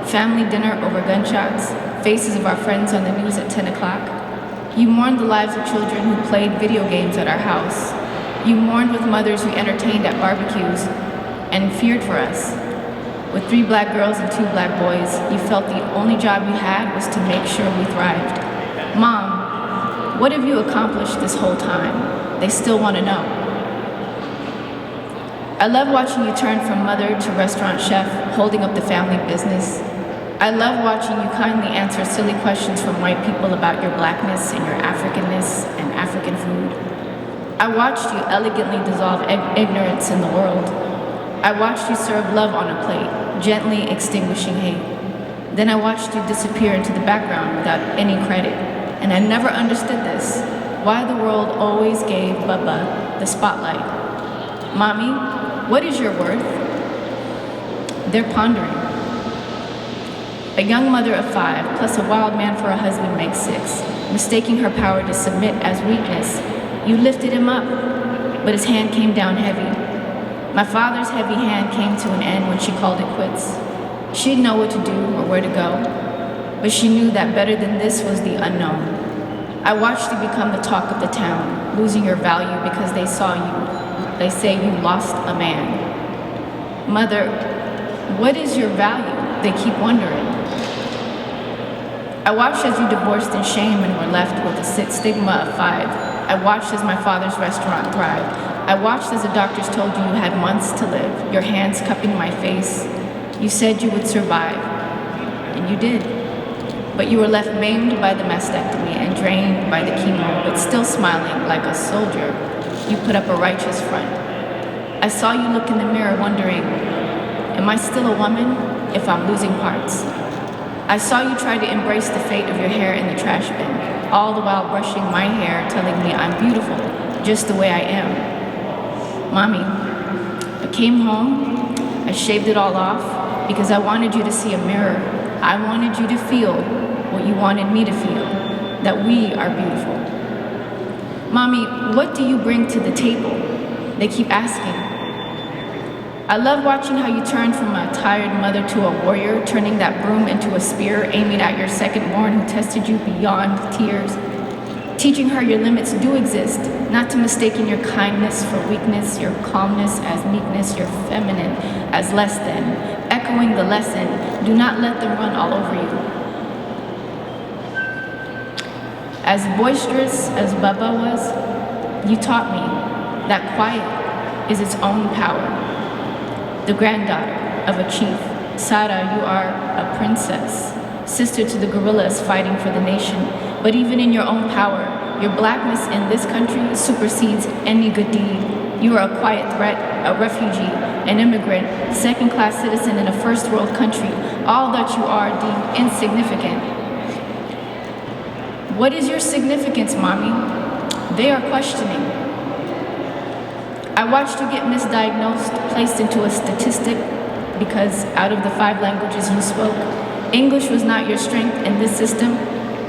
[SPEAKER 11] Family dinner over gunshots, faces of our friends on the news at 10 o'clock. You mourned the lives of children who played video games at our house. You mourned with mothers who entertained at barbecues and feared for us. With 3 black girls and 2 black boys, you felt the only job you had was to make sure we thrived. Mom, what have you accomplished this whole time? They still want to know. I love watching you turn from mother to restaurant chef, holding up the family business. I love watching you kindly answer silly questions from white people about your blackness and your Africanness and African food. I watched you elegantly dissolve ignorance in the world. I watched you serve love on a plate, gently extinguishing hate. Then I watched you disappear into the background without any credit. And I never understood this, why the world always gave Bubba the spotlight. Mommy, what is your worth? They're pondering. A young mother of 5, plus a wild man for a husband makes 6. Mistaking her power to submit as weakness, you lifted him up, but his hand came down heavy. My father's heavy hand came to an end when she called it quits. She didn't know what to do or where to go, but she knew that better than this was the unknown. I watched you become the talk of the town, losing your value because they saw you. They say you lost a man. Mother, what is your value? They keep wondering. I watched as you divorced in shame and were left with a stigma of 5. I watched as my father's restaurant thrived. I watched as the doctors told you you had months to live, your hands cupping my face. You said you would survive, and you did. But you were left maimed by the mastectomy and drained by the chemo, but still smiling like a soldier. You put up a righteous front. I saw you look in the mirror wondering, am I still a woman if I'm losing parts? I saw you try to embrace the fate of your hair in the trash bin, all the while brushing my hair, telling me I'm beautiful, just the way I am. Mommy, I came home, I shaved it all off because I wanted you to see a mirror. I wanted you to feel what you wanted me to feel, that we are beautiful. Mommy, what do you bring to the table? They keep asking. I love watching how you turned from a tired mother to a warrior, turning that broom into a spear, aiming at your second-born who tested you beyond tears. Teaching her your limits do exist, not to mistaking your kindness for weakness, your calmness as meekness, your feminine as less than. Echoing the lesson, do not let them run all over you. As boisterous as Bubba was, you taught me that quiet is its own power. The granddaughter of a chief, Sara, you are a princess, sister to the gorillas fighting for the nation. But even in your own power, your blackness in this country supersedes any good deed. You are a quiet threat, a refugee, an immigrant, second-class citizen in a first-world country. All that you are deemed insignificant. What is your significance, Mommy? They are questioning. I watched you get misdiagnosed, placed into a statistic because out of the 5 languages you spoke, English was not your strength in this system.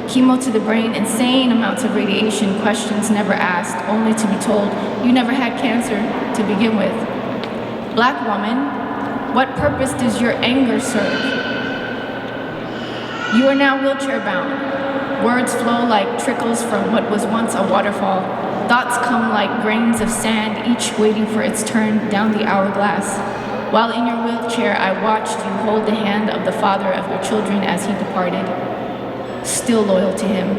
[SPEAKER 11] Chemo to the brain, insane amounts of radiation, questions never asked, only to be told you never had cancer to begin with. Black woman, what purpose does your anger serve? You are now wheelchair bound. Words flow like trickles from what was once a waterfall. Thoughts come like grains of sand, each waiting for its turn down the hourglass. While in your wheelchair, I watched you hold the hand of the father of your children as he departed, still loyal to him.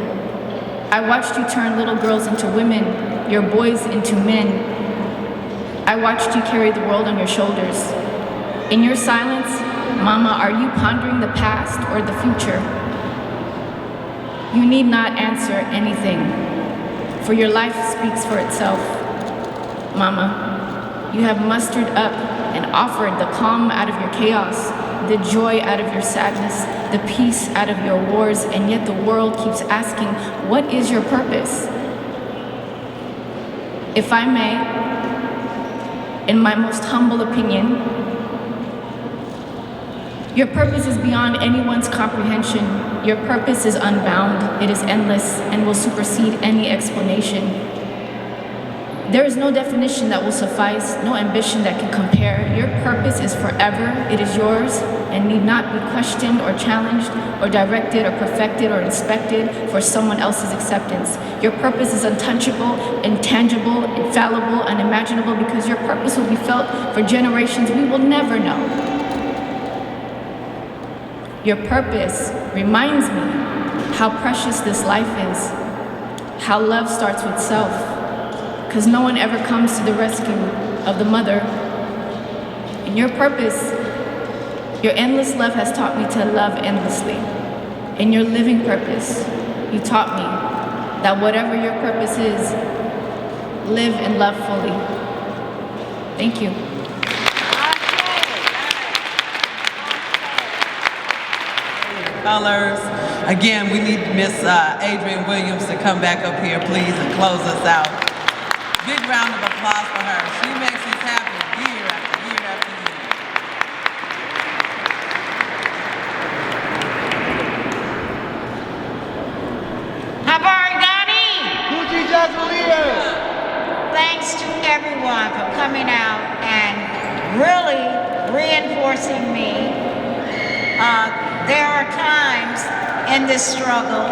[SPEAKER 11] I watched you turn little girls into women, your boys into men. I watched you carry the world on your shoulders. In your silence, Mama, are you pondering the past or the future? You need not answer anything, for your life speaks for itself. Mama, you have mustered up and offered the calm out of your chaos, the joy out of your sadness, the peace out of your wars, and yet the world keeps asking, what is your purpose? If I may, in my most humble opinion, your purpose is beyond anyone's comprehension. Your purpose is unbound, it is endless, and will supersede any explanation. There is no definition that will suffice, no ambition that can compare. Your purpose is forever, it is yours, and need not be questioned or challenged or directed or perfected or inspected for someone else's acceptance. Your purpose is untouchable, intangible, infallible, unimaginable, because your purpose will be felt for generations we will never know. Your purpose reminds me how precious this life is, how love starts with self, because no one ever comes to the rescue of the mother. And your purpose, your endless love has taught me to love endlessly. In your living purpose, you taught me that whatever your purpose is, live and love fully. Thank you.
[SPEAKER 2] Colors. Again, we need Miss Adrienne Williams to come back up here, please, and close us out. Big round of applause for her. She makes us happy year after year after year.
[SPEAKER 1] Habari Gani! Thanks to everyone for coming out and really reinforcing me. There are times in this struggle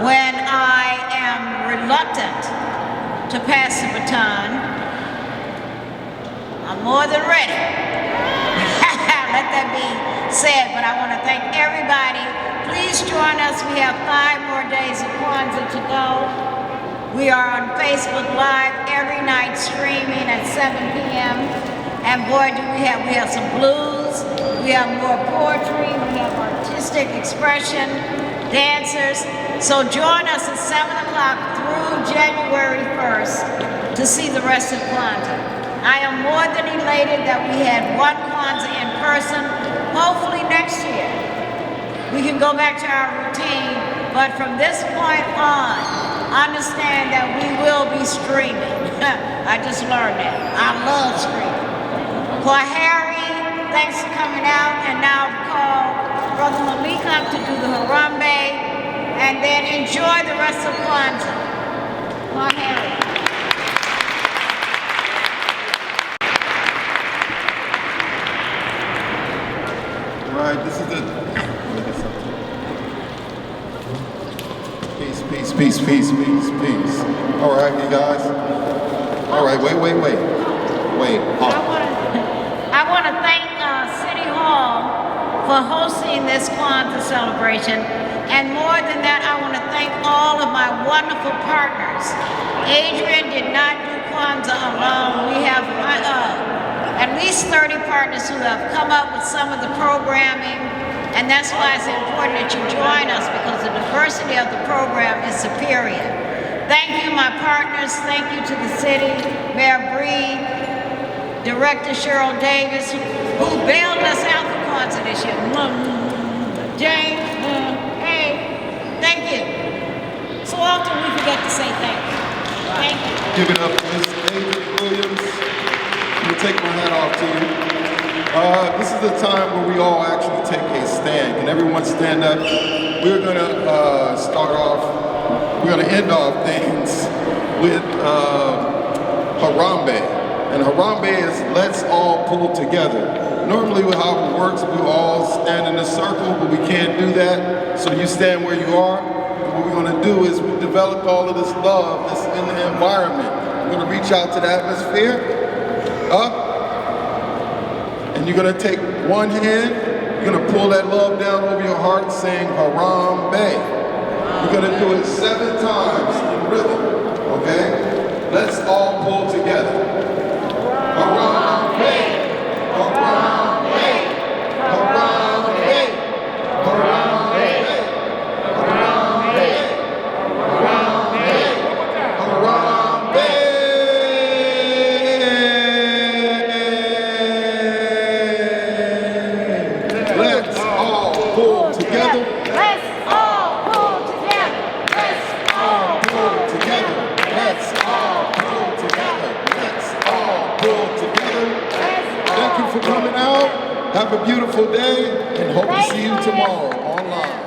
[SPEAKER 1] when I am reluctant to pass the baton. I'm more than ready. Let that be said, but I want to thank everybody. Please join us. We have 5 more days of Kwanzaa to go. We are on Facebook Live every night streaming at 7 p.m. And boy, do we have some blues, we have more poetry, we have artistic expression, dancers. So join us at 7 o'clock through January 1st to see the rest of Kwanzaa. I am more than elated that we had one Kwanzaa in person. Hopefully next year we can go back to our routine, but from this point on, understand that we will be streaming. I just learned that. I love streaming. Kwaheri, thanks for coming out, and now call Brother Malik up to do the Harambe, and then enjoy the rest of Kwanzaa. Kwaheri.
[SPEAKER 4] All right, this is the peace. All right, you guys. All right, wait.
[SPEAKER 1] I want to thank City Hall for hosting this Kwanzaa celebration. And more than that, I want to thank all of my wonderful partners. Adrienne did not do Kwanzaa alone. We have at least 30 partners who have come up with some of the programming. And that's why it's important that you join us, because the diversity of the program is superior. Thank you, my partners. Thank you to the city, Mayor Breed, Director Cheryl Davis, who bailed us out for Kwanzaa this year. James, hey, thank you. So often we forget to say thank you. Thank you.
[SPEAKER 4] Give it up to Ms. Adrienne Williams. I'm gonna take my hat off to you. This is the time where we all actually take a stand. Can everyone stand up? We're gonna we're gonna end off things with Harambe. And Harambe is let's all pull together. Normally how it works, we all stand in a circle, but we can't do that. So you stand where you are. And what we're gonna do is we developed all of this love that's in the environment. We're gonna reach out to the atmosphere, up. And you're gonna take one hand, you're gonna pull that love down over your heart saying Harambe. You're gonna do it 7 times in rhythm, okay? Let's all pull together. Harambe, Harambe, Harambe, Harambe, Harambe, Harambe, Harambe. Let's all pull together.
[SPEAKER 1] Let's all pull together. Let's all
[SPEAKER 4] Pull together. Let's all pull together. Let's all pull together. Thank you for coming out. Have a beautiful day and hope to see you tomorrow online.